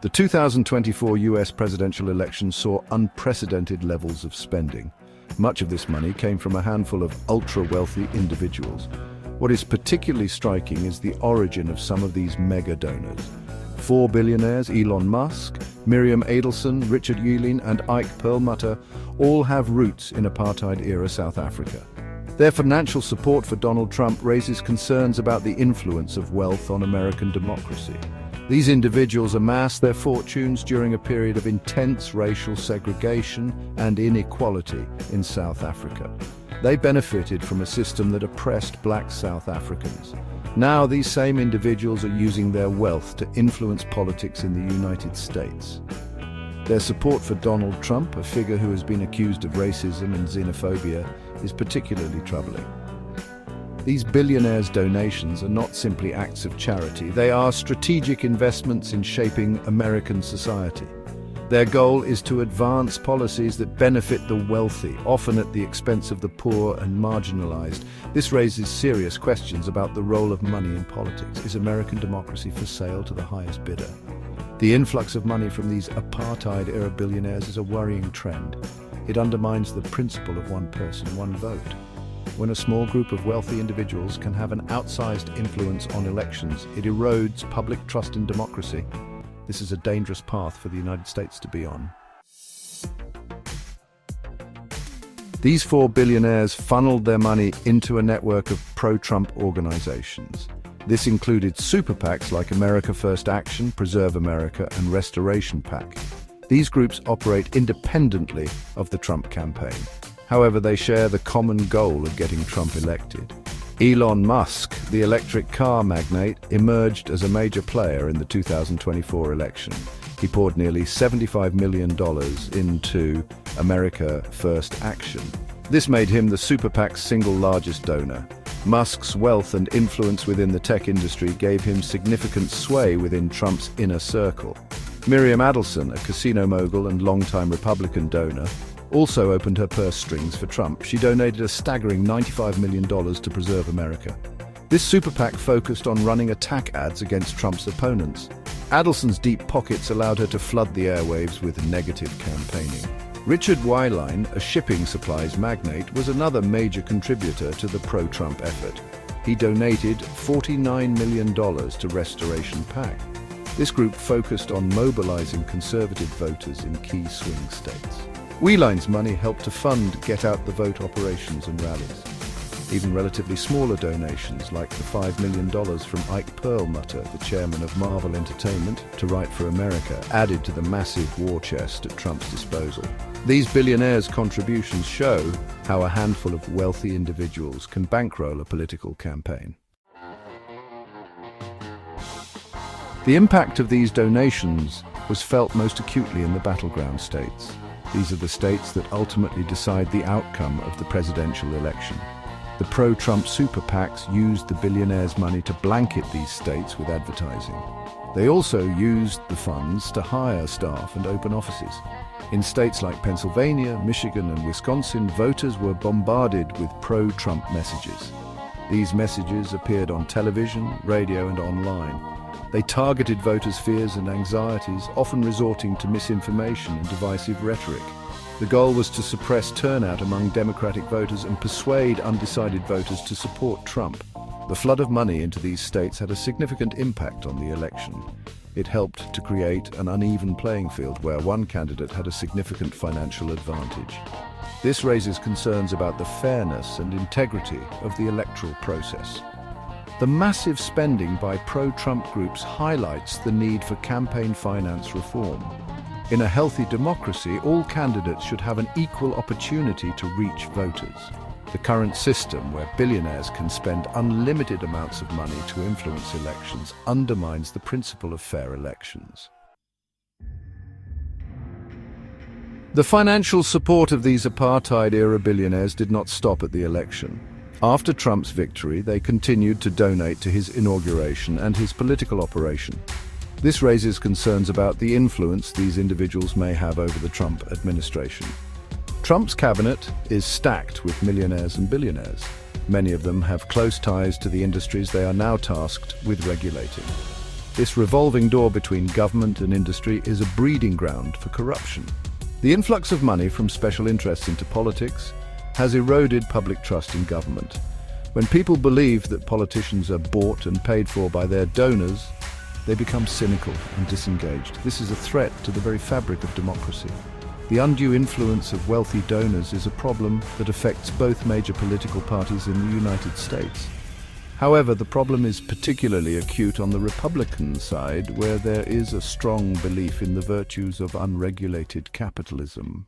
The 2024 US presidential election saw unprecedented levels of spending. Much of this money came from a handful of ultra-wealthy individuals. What is particularly striking is the origin of some of these mega donors. 4 billionaires, Elon Musk, Miriam Adelson, Richard Uihlein, and Ike Perlmutter, all have roots in apartheid-era South Africa. Their financial support for Donald Trump raises concerns about the influence of wealth on American democracy. These individuals amassed their fortunes during a period of intense racial segregation and inequality in South Africa. They benefited from a system that oppressed black South Africans. Now these same individuals are using their wealth to influence politics in the United States. Their support for Donald Trump, a figure who has been accused of racism and xenophobia, is particularly troubling. These billionaires' donations are not simply acts of charity, they are strategic investments in shaping American society. Their goal is to advance policies that benefit the wealthy, often at the expense of the poor and marginalized. This raises serious questions about the role of money in politics. Is American democracy for sale to the highest bidder? The influx of money from these apartheid-era billionaires is a worrying trend. It undermines the principle of one person, one vote. When a small group of wealthy individuals can have an outsized influence on elections, it erodes public trust in democracy. This is a dangerous path for the United States to be on. These 4 billionaires funneled their money into a network of pro-Trump organizations. This included super PACs like America First Action, Preserve America, and Restoration PAC. These groups operate independently of the Trump campaign. However, they share the common goal of getting Trump elected. Elon Musk, the electric car magnate, emerged as a major player in the 2024 election. He poured nearly $75 million into America First Action. This made him the super PAC's single largest donor. Musk's wealth and influence within the tech industry gave him significant sway within Trump's inner circle. Miriam Adelson, a casino mogul and longtime Republican donor, also opened her purse strings for Trump. She donated a staggering $95 million to Preserve America. This super PAC focused on running attack ads against Trump's opponents. Adelson's deep pockets allowed her to flood the airwaves with negative campaigning. Richard Uihlein, a shipping supplies magnate, was another major contributor to the pro-Trump effort. He donated $49 million to Restoration PAC. This group focused on mobilizing conservative voters in key swing states. Uihlein's money helped to fund get-out-the-vote operations and rallies. Even relatively smaller donations, like the $5 million from Ike Perlmutter, the chairman of Marvel Entertainment, to Right for America, added to the massive war chest at Trump's disposal. These billionaires' contributions show how a handful of wealthy individuals can bankroll a political campaign. The impact of these donations was felt most acutely in the battleground states. These are the states that ultimately decide the outcome of the presidential election. The pro-Trump super PACs used the billionaires' money to blanket these states with advertising. They also used the funds to hire staff and open offices. In states like Pennsylvania, Michigan, and Wisconsin, voters were bombarded with pro-Trump messages. These messages appeared on television, radio, and online. They targeted voters' fears and anxieties, often resorting to misinformation and divisive rhetoric. The goal was to suppress turnout among Democratic voters and persuade undecided voters to support Trump. The flood of money into these states had a significant impact on the election. It helped to create an uneven playing field where one candidate had a significant financial advantage. This raises concerns about the fairness and integrity of the electoral process. The massive spending by pro-Trump groups highlights the need for campaign finance reform. In a healthy democracy, all candidates should have an equal opportunity to reach voters. The current system, where billionaires can spend unlimited amounts of money to influence elections, undermines the principle of fair elections. The financial support of these apartheid-era billionaires did not stop at the election. After Trump's victory, they continued to donate to his inauguration and his political operation. This raises concerns about the influence these individuals may have over the Trump administration. Trump's cabinet is stacked with millionaires and billionaires. Many of them have close ties to the industries they are now tasked with regulating. This revolving door between government and industry is a breeding ground for corruption. The influx of money from special interests into politics has eroded public trust in government. When people believe that politicians are bought and paid for by their donors, they become cynical and disengaged. This is a threat to the very fabric of democracy. The undue influence of wealthy donors is a problem that affects both major political parties in the United States. However, the problem is particularly acute on the Republican side, where there is a strong belief in the virtues of unregulated capitalism.